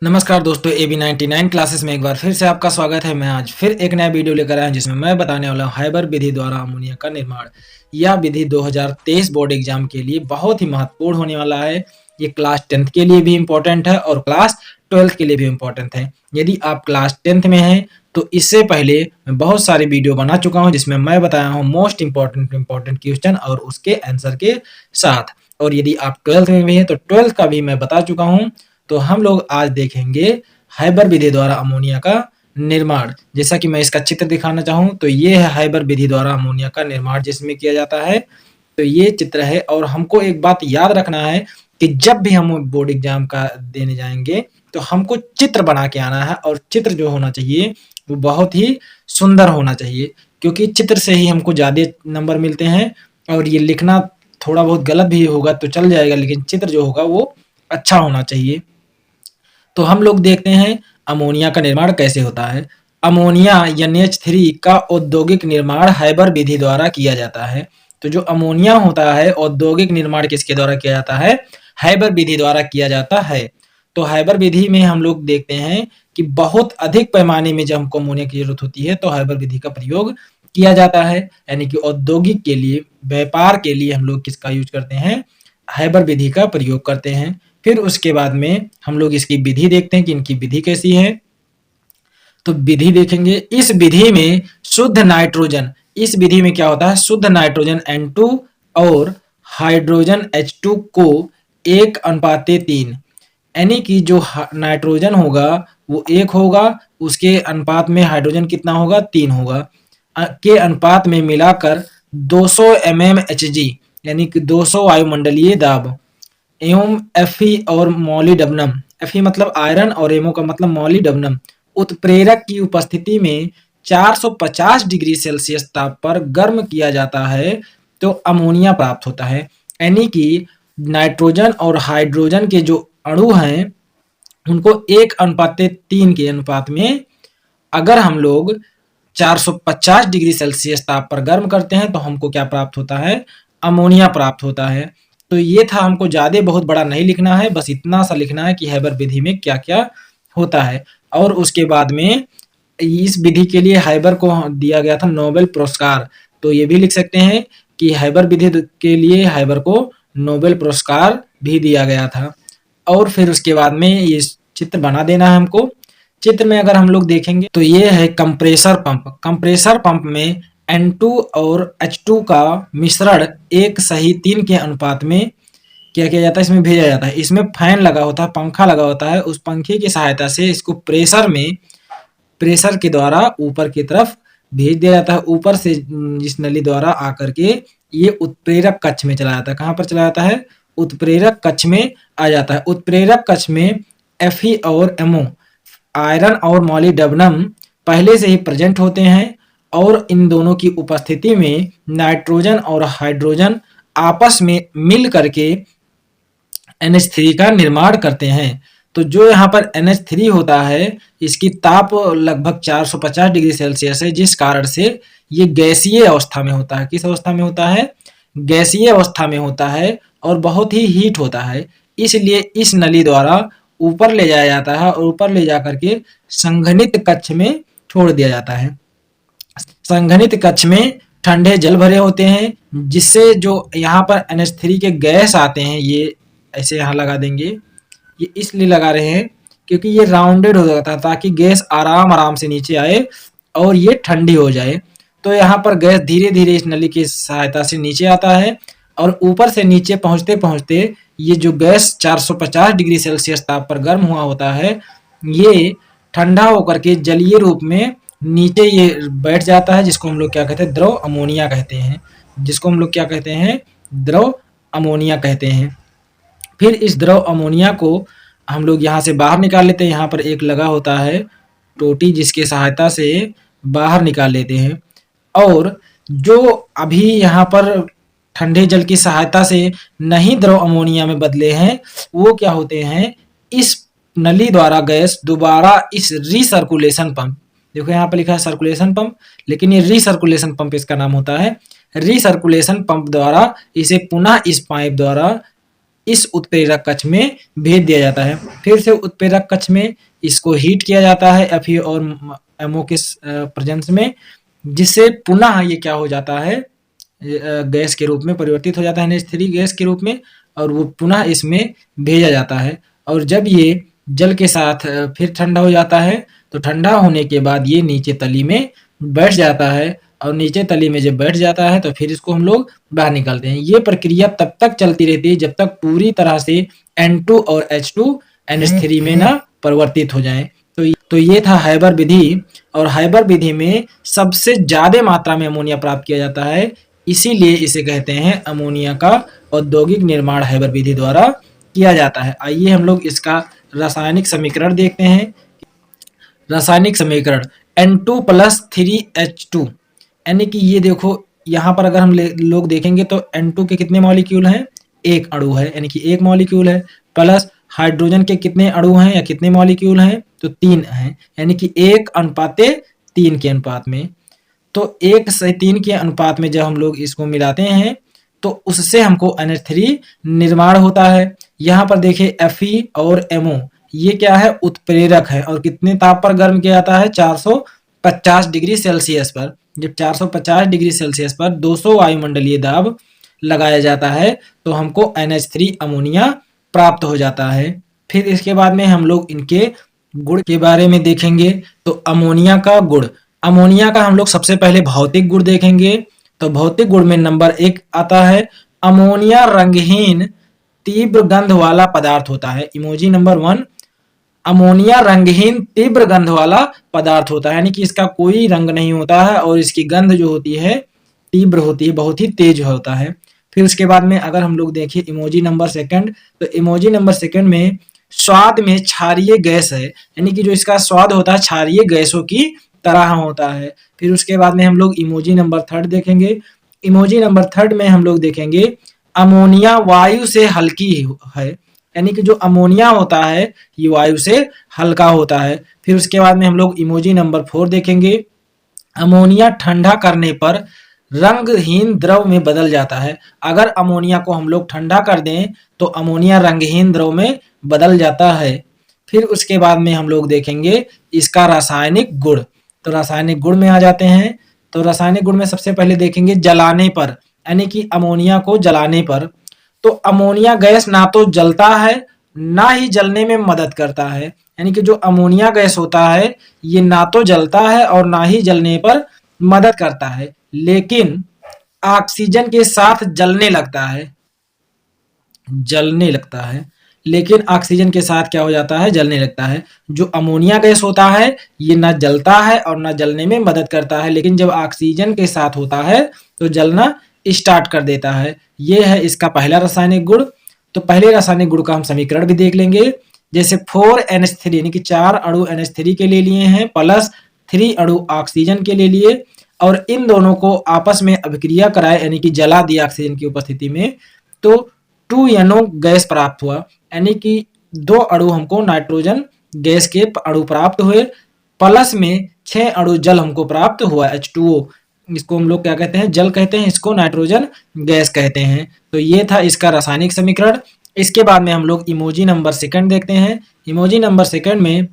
नमस्कार दोस्तों, AB99 classes में एक बार फिर से आपका स्वागत है। मैं आज फिर एक नया वीडियो लेकर आया हूं जिसमें मैं बताने वाला हूं हाइबर विधि द्वारा अमोनिया का निर्माण। यह विधि 2023 बोर्ड एग्जाम के लिए बहुत ही महत्वपूर्ण होने वाला है। ये क्लास 10th के लिए भी इम्पोर्टेंट है और क्लास 12th के लिए भी इम्पोर्टेंट है। यदि आप क्लास 10th में हैं तो इससे पहले मैं बहुत सारे वीडियो बना चुका हूँ जिसमें मैं बताया हूँ मोस्ट इम्पोर्टेंट क्वेश्चन और उसके आंसर के साथ। और यदि आप 12th में भी हैं तो 12th का भी मैं बता चुका हूँ। तो हम लोग आज देखेंगे हाइबर विधि द्वारा अमोनिया का निर्माण। जैसा कि मैं इसका चित्र दिखाना चाहूँ तो ये है हाइबर विधि द्वारा अमोनिया का निर्माण जिसमें किया जाता है। तो ये चित्र है और हमको एक बात याद रखना है कि जब भी हम बोर्ड एग्जाम का देने जाएंगे तो हमको चित्र बना के आना है और चित्र जो होना चाहिए वो बहुत ही सुंदर होना चाहिए, क्योंकि चित्र से ही हमको ज़्यादा नंबर मिलते हैं। और ये लिखना थोड़ा बहुत गलत भी होगा तो चल जाएगा, लेकिन चित्र जो होगा वो अच्छा होना चाहिए। तो हम लोग देखते हैं अमोनिया का निर्माण कैसे होता है। अमोनिया NH3 का औद्योगिक निर्माण हाइबर विधि द्वारा किया जाता है। तो जो अमोनिया होता है औद्योगिक निर्माण किसके द्वारा किया जाता है? हाइबर विधि द्वारा किया जाता है। तो हाइबर विधि में हम लोग देखते हैं कि बहुत अधिक पैमाने में जब हमको अमोनिया की जरूरत होती है तो हाइबर विधि का प्रयोग किया जाता है। यानी कि औद्योगिक के लिए, व्यापार के लिए हम लोग किसका यूज करते हैं? हाइबर विधि का प्रयोग करते हैं। फिर उसके बाद में हम लोग इसकी विधि देखते हैं कि इनकी विधि कैसी है। तो विधि देखेंगे। इस विधि में शुद्ध नाइट्रोजन, इस विधि में क्या होता है? शुद्ध नाइट्रोजन N2 और हाइड्रोजन H2 को 1:3, यानी कि जो नाइट्रोजन होगा वो 1 होगा, उसके अनुपात में हाइड्रोजन कितना होगा? 3 होगा, के अनुपात में मिलाकर 200 mmHg यानी कि 200 वायुमंडलीय दाब एवं Fe और मोलिब्डेनम, Fe मतलब आयरन और एमो का मतलब मोलिब्डेनम, उत्प्रेरक की उपस्थिति में 450 डिग्री सेल्सियस ताप पर गर्म किया जाता है तो अमोनिया प्राप्त होता है। यानी कि नाइट्रोजन और हाइड्रोजन के जो अणु हैं उनको 1:3 के अनुपात में अगर हम लोग 450 डिग्री सेल्सियस ताप पर गर्म करते हैं तो हमको क्या प्राप्त होता है? अमोनिया प्राप्त होता है। तो ये था, हमको ज़्यादा बहुत बड़ा नहीं लिखना है, बस इतना सा लिखना है कि हाइबर विधि में क्या क्या होता है। और उसके बाद में इस विधि के लिए हाइबर को दिया गया था नोबेल पुरस्कार। तो ये भी लिख सकते हैं कि हाइबर विधि के लिए हाइबर को नोबेल पुरस्कार भी दिया गया था। और फिर उसके बाद में ये चित्र बना देना है हमको। चित्र में अगर हम लोग देखेंगे तो ये है कंप्रेसर पंप। कंप्रेसर पंप में N2 और H2 का मिश्रण 1:3 के अनुपात में क्या किया जाता है? इसमें भेजा जाता है। इसमें फैन लगा होता है, पंखा लगा होता है, उस पंखे की सहायता से इसको प्रेशर के द्वारा ऊपर की तरफ भेज दिया जाता है। ऊपर से इस नली द्वारा आकर के ये उत्प्रेरक कक्ष में चला जाता है। कहाँ पर चला जाता है? उत्प्रेरक कक्ष में आ जाता है। उत्प्रेरक कक्ष में Fe और MO, आयरन और मोलिब्डेनम पहले से ही प्रेजेंट होते हैं और इन दोनों की उपस्थिति में नाइट्रोजन और हाइड्रोजन आपस में मिल करके NH3 का निर्माण करते हैं। तो जो यहाँ पर NH3 होता है इसकी ताप लगभग 450 डिग्री सेल्सियस है, जिस कारण से ये गैसीय अवस्था में होता है। किस अवस्था में होता है? गैसीय अवस्था में होता है और बहुत ही हीट होता है। इसलिए इस नली द्वारा ऊपर ले जाया जाता है और ऊपर ले जाकर के संघनित कक्ष में छोड़ दिया जाता है। संघनित कक्ष में ठंडे जल भरे होते हैं, जिससे जो यहाँ पर NH3 के गैस आते हैं, ये ऐसे यहाँ लगा देंगे। ये इसलिए लगा रहे हैं क्योंकि ये राउंडेड हो जाता है ताकि गैस आराम आराम से नीचे आए और ये ठंडी हो जाए। तो यहाँ पर गैस धीरे धीरे इस नली की सहायता से नीचे आता है और ऊपर से नीचे पहुँचते पहुँचते ये जो गैस 450 डिग्री सेल्सियस ताप पर गर्म हुआ होता है ये ठंडा होकर के जलीय रूप में नीचे ये बैठ जाता है, जिसको हम लोग क्या कहते हैं? द्रव अमोनिया कहते हैं। जिसको हम लोग क्या कहते हैं? द्रव अमोनिया कहते हैं। फिर इस द्रव अमोनिया को हम लोग यहाँ से बाहर निकाल लेते हैं। यहाँ पर एक लगा होता है टोटी, जिसके सहायता से बाहर निकाल लेते हैं। और जो अभी यहाँ पर ठंडे जल की सहायता से नहीं द्रव अमोनिया में बदले हैं वो क्या होते हैं? इस नली द्वारा गैस दोबारा इस रिसर्कुलेशन पंप, देखो यहाँ पर लिखा है सर्कुलेशन पंप, लेकिन ये रिसर्कुलेशन पंप इसका नाम होता है। रिसर्कुलेशन पंप द्वारा इसे पुनः इस पाइप द्वारा इस उत्प्रेरक कक्ष में भेज दिया जाता है। फिर से उत्प्रेरक कक्ष में इसको हीट किया जाता है Fe और MO के प्रेजेंस में, जिससे पुनः ये क्या हो जाता है, गैस के रूप में परिवर्तित हो जाता है NH3 गैस के रूप में, और वो पुनः इसमें भेजा जाता है। और जब ये जल के साथ फिर ठंडा हो जाता है, तो ठंडा होने के बाद ये नीचे तली में बैठ जाता है, और नीचे तली में जब बैठ जाता है तो फिर इसको हम लोग बाहर निकालते हैं। ये प्रक्रिया तब तक चलती रहती है जब तक पूरी तरह से N2 और H2 NH3 में ना परिवर्तित हो जाए। तो ये था हाइबर विधि, और हाइबर विधि में सबसे ज्यादा मात्रा में अमोनिया प्राप्त किया जाता है, इसीलिए इसे कहते हैं अमोनिया का औद्योगिक निर्माण हाइबर विधि द्वारा किया जाता है। आइए हम लोग इसका रासायनिक समीकरण देखते हैं। रासायनिक समीकरण N2 + 3H2, यानी कि ये देखो यहाँ पर अगर हम लोग देखेंगे तो N2 के कितने मॉलिक्यूल हैं, एक अणु है, यानी कि एक मॉलिक्यूल है, प्लस हाइड्रोजन के कितने अणु हैं या कितने मॉलिक्यूल हैं, तो 3 हैं, यानी कि 1:3 के अनुपात में। तो 1 से 3 के अनुपात में जब हम लोग इसको मिलाते हैं तो उससे हमको NH3 निर्माण होता है। यहाँ पर देखिए Fe और MO ये क्या है, उत्प्रेरक है, और कितने ताप पर गर्म किया जाता है, 450 डिग्री सेल्सियस पर। जब 450 डिग्री सेल्सियस पर 200 वायुमंडलीय दाब लगाया जाता है तो हमको NH3 अमोनिया प्राप्त हो जाता है। फिर इसके बाद में हम लोग इनके गुण के बारे में देखेंगे। तो अमोनिया का गुण, अमोनिया का हम लोग सबसे पहले भौतिक गुण देखेंगे। तो भौतिक गुण में नंबर 1 आता है, अमोनिया रंगहीन तीव्र गंध वाला पदार्थ होता है। इमोजी नंबर 1, अमोनिया रंगहीन तीव्र गंध वाला पदार्थ होता है, यानी कि इसका कोई रंग नहीं होता है और इसकी गंध जो होती है तीव्र होती है, बहुत ही तेज होता है। फिर उसके बाद में अगर हम लोग देखें इमोजी नंबर 2, तो इमोजी नंबर 2 में स्वाद में क्षारीय गैस है, यानी कि जो इसका स्वाद होता है क्षारीय गैसों की तरह होता है। फिर उसके बाद में हम लोग इमोजी नंबर 3 देखेंगे। इमोजी नंबर 3 में हम लोग देखेंगे अमोनिया वायु से हल्की है, यानी कि जो अमोनिया होता है ये वायु से हल्का होता है। फिर उसके बाद में हम लोग इमोजी नंबर 4 देखेंगे, अमोनिया ठंडा करने पर रंगहीन द्रव में बदल जाता है। अगर अमोनिया को हम लोग ठंडा कर दें तो अमोनिया रंगहीन द्रव में बदल जाता है। फिर उसके बाद में हम लोग देखेंगे इसका रासायनिक गुण। तो रासायनिक गुण में आ जाते हैं। तो रासायनिक गुण में सबसे पहले देखेंगे जलाने पर, यानी कि अमोनिया को जलाने पर। तो अमोनिया गैस ना तो जलता है ना ही जलने में मदद करता है, यानी कि जो अमोनिया गैस होता है ये ना तो जलता है और ना ही जलने पर मदद करता है, लेकिन ऑक्सीजन के साथ जलने लगता है, लेकिन ऑक्सीजन के साथ क्या हो जाता है, जलने लगता है। जो अमोनिया गैस होता है ये ना जलता है और ना जलने में मदद करता है, लेकिन जब ऑक्सीजन के साथ होता है तो जलना स्टार्ट कर देता है। ये है इसका पहला रासायनिक गुण। तो पहले रासायनिक गुण का हम समीकरण भी देख लेंगे। जैसे 4NH3 यानी कि 4 अणु NH3 के ले लिए हैं, प्लस 3 अणु ऑक्सीजन के ले लिए, और इन दोनों को आपस में अभिक्रिया कराए, यानी कि जला दिया ऑक्सीजन की उपस्थिति में, तो 2NO गैस प्राप्त हुआ, यानी कि 2 अणु हमको नाइट्रोजन गैस के अणु प्राप्त हुए, प्लस में 6 अणु जल हमको प्राप्त हुआ H2O। इसको हम लोग क्या कहते हैं, जल कहते हैं, इसको नाइट्रोजन गैस कहते हैं। तो ये था इसका रासायनिक समीकरण। इसके बाद में हम लोग इमोजी नंबर 2 देखते हैं। इमोजी नंबर 2 में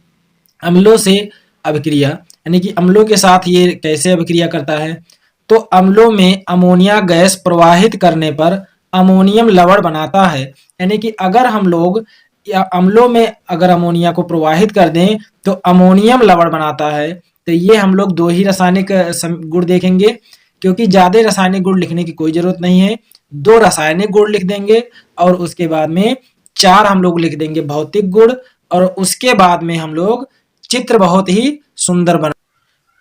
अम्लों से अभिक्रिया, यानी कि अम्लों के साथ ये कैसे अभिक्रिया करता है। तो अम्लों में अमोनिया गैस प्रवाहित करने पर अमोनियम लवण बनाता है, यानी कि अगर हम लोग या अम्लों में अगर अमोनिया को प्रवाहित कर दें तो अमोनियम लवण बनाता है। तो ये हम लोग 2 ही रासायनिक गुण देखेंगे, क्योंकि ज्यादा रासायनिक गुण लिखने की कोई जरूरत नहीं है। 2 रासायनिक गुण लिख देंगे और उसके बाद में 4 हम लोग लिख देंगे भौतिक गुण, और उसके बाद में हम लोग चित्र बहुत ही सुंदर बना।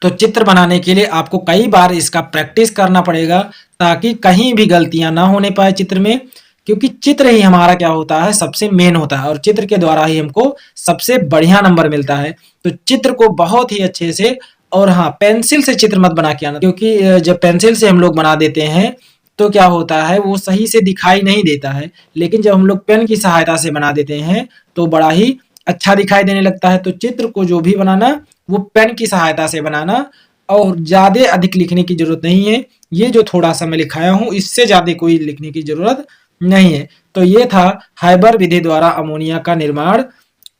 तो चित्र बनाने के लिए आपको कई बार इसका प्रैक्टिस करना पड़ेगा ताकि कहीं भी गलतियां ना होने पाए चित्र में, क्योंकि चित्र ही हमारा क्या होता है, सबसे मेन होता है, और चित्र के द्वारा ही हमको सबसे बढ़िया नंबर मिलता है। तो चित्र को बहुत ही अच्छे से, और हाँ, पेंसिल से चित्र मत बना के आना, क्योंकि जब पेंसिल से हम लोग बना देते हैं तो क्या होता है, वो सही से दिखाई नहीं देता है, लेकिन जब हम लोग पेन की सहायता से बना देते हैं तो बड़ा ही अच्छा दिखाई देने लगता है। तो चित्र को जो भी बनाना वो पेन की सहायता से बनाना, और ज्यादा अधिक लिखने की जरूरत नहीं है। ये जो थोड़ा सा मैं लिखाया हूँ इससे ज्यादा कोई लिखने की जरूरत नहीं है। तो ये था हाइबर विधि द्वारा अमोनिया का निर्माण।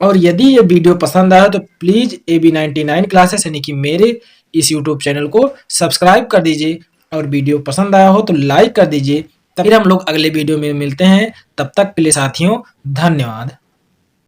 और यदि ये वीडियो पसंद आया तो प्लीज AB99 क्लासेस यानी कि मेरे इस यूट्यूब चैनल को सब्सक्राइब कर दीजिए, और वीडियो पसंद आया हो तो लाइक कर दीजिए। फिर हम लोग अगले वीडियो में मिलते हैं, तब तक के लिए साथियों धन्यवाद।